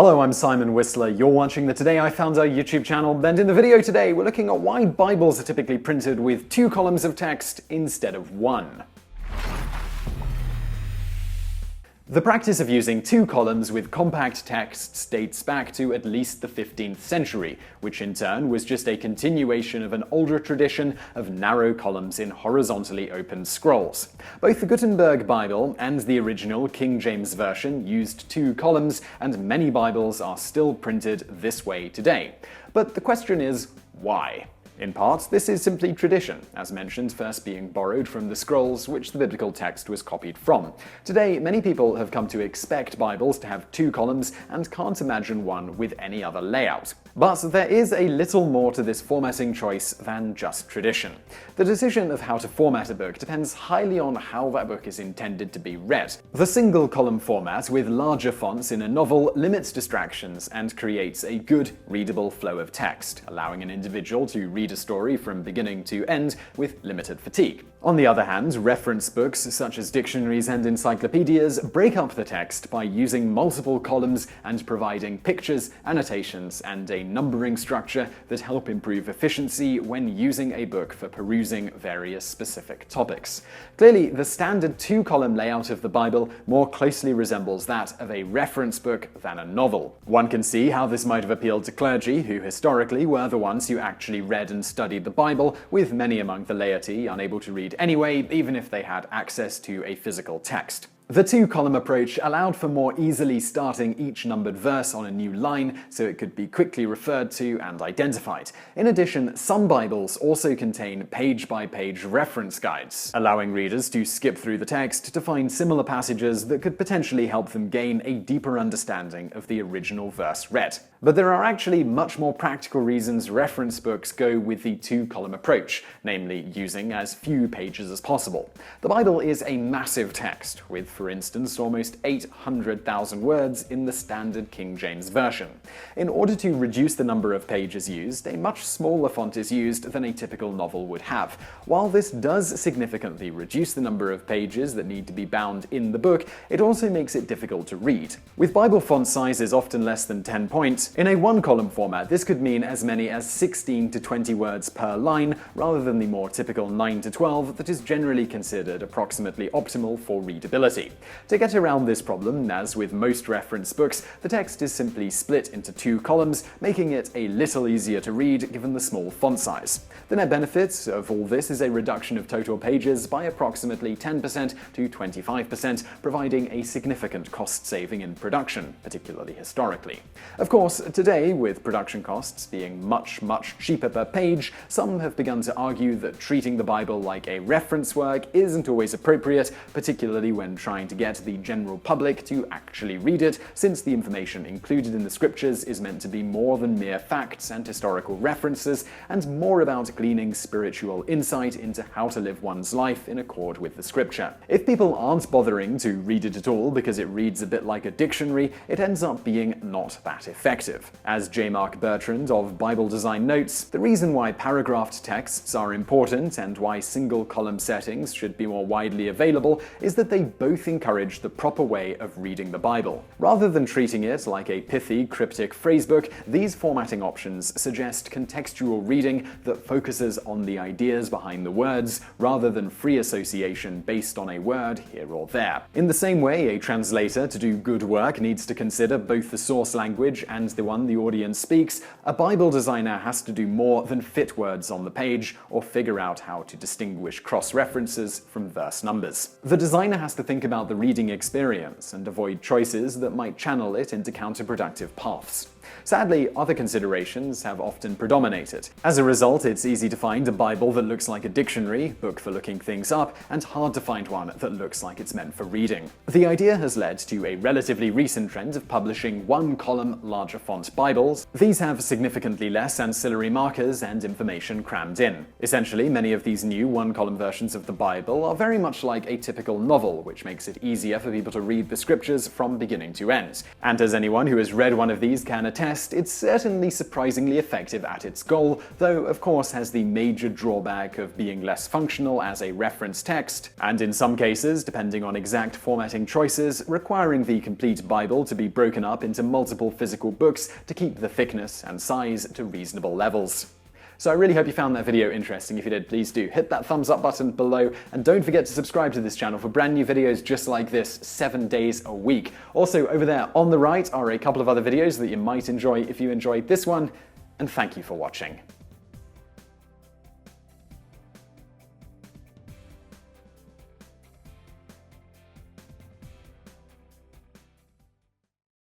Hello, I'm Simon Whistler. You're watching the Today I Found Out YouTube channel, and in the video today we're looking at why Bibles are typically printed with 2 columns of text instead of 1. The practice of using 2 columns with compact texts dates back to at least the 15th century, which in turn was just a continuation of an older tradition of narrow columns in horizontally open scrolls. Both the Gutenberg Bible and the original King James Version used 2 columns, and many Bibles are still printed this way today. But the question is, why? In part, this is simply tradition, as mentioned, first being borrowed from the scrolls which the biblical text was copied from. Today, many people have come to expect Bibles to have 2 columns and can't imagine one with any other layout. But there is a little more to this formatting choice than just tradition. The decision of how to format a book depends highly on how that book is intended to be read. The single column format with larger fonts in a novel limits distractions and creates a good, readable flow of text, allowing an individual to read a story from beginning to end with limited fatigue. On the other hand, reference books such as dictionaries and encyclopedias break up the text by using multiple columns and providing pictures, annotations, and a numbering structure that help improve efficiency when using a book for perusing various specific topics. Clearly, the standard 2-column layout of the Bible more closely resembles that of a reference book than a novel. One can see how this might have appealed to clergy, who historically were the ones who actually read and studied the Bible, with many among the laity unable to read anyway, even if they had access to a physical text. The 2-column approach allowed for more easily starting each numbered verse on a new line so it could be quickly referred to and identified. In addition, some Bibles also contain page-by-page reference guides, allowing readers to skip through the text to find similar passages that could potentially help them gain a deeper understanding of the original verse read. But there are actually much more practical reasons reference books go with the 2-column approach, namely using as few pages as possible. The Bible is a massive text, with, for instance, almost 800,000 words in the standard King James Version. In order to reduce the number of pages used, a much smaller font is used than a typical novel would have. While this does significantly reduce the number of pages that need to be bound in the book, it also makes it difficult to read. With Bible font sizes often less than 10 points, in a 1-column format, this could mean as many as 16 to 20 words per line, rather than the more typical 9 to 12 that is generally considered approximately optimal for readability. To get around this problem, as with most reference books, the text is simply split into 2 columns, making it a little easier to read given the small font size. The net benefit of all this is a reduction of total pages by approximately 10% to 25%, providing a significant cost saving in production, particularly historically. Of course, today, with production costs being much cheaper per page, some have begun to argue that treating the Bible like a reference work isn't always appropriate, particularly when trying to get the general public to actually read it, since the information included in the scriptures is meant to be more than mere facts and historical references, and more about gleaning spiritual insight into how to live one's life in accord with the scripture. If people aren't bothering to read it at all because it reads a bit like a dictionary, it ends up being not that effective. As J. Mark Bertrand of Bible Design notes, the reason why paragraphed texts are important and why single-column settings should be more widely available is that they both encourage the proper way of reading the Bible. Rather than treating it like a pithy, cryptic phrasebook, these formatting options suggest contextual reading that focuses on the ideas behind the words, rather than free association based on a word here or there. In the same way, a translator, to do good work, needs to consider both the source language and the one the audience speaks, a Bible designer has to do more than fit words on the page or figure out how to distinguish cross-references from verse numbers. The designer has to think about the reading experience and avoid choices that might channel it into counterproductive paths. Sadly, other considerations have often predominated. As a result, it's easy to find a Bible that looks like a dictionary, book for looking things up, and hard to find one that looks like it's meant for reading. The idea has led to a relatively recent trend of publishing 1-column, larger font Bibles. These have significantly less ancillary markers and information crammed in. Essentially, many of these new 1-column versions of the Bible are very much like a typical novel, which makes makes it easier for people to read the scriptures from beginning to end. And as anyone who has read one of these can attest, it's certainly surprisingly effective at its goal, though of course has the major drawback of being less functional as a reference text, and in some cases, depending on exact formatting choices, requiring the complete Bible to be broken up into multiple physical books to keep the thickness and size to reasonable levels. So I really hope you found that video interesting. If you did, please do hit that thumbs up button below, and don't forget to subscribe to this channel for brand new videos just like this 7 days a week. Also, over there on the right are a couple of other videos that you might enjoy if you enjoyed this one, and thank you for watching.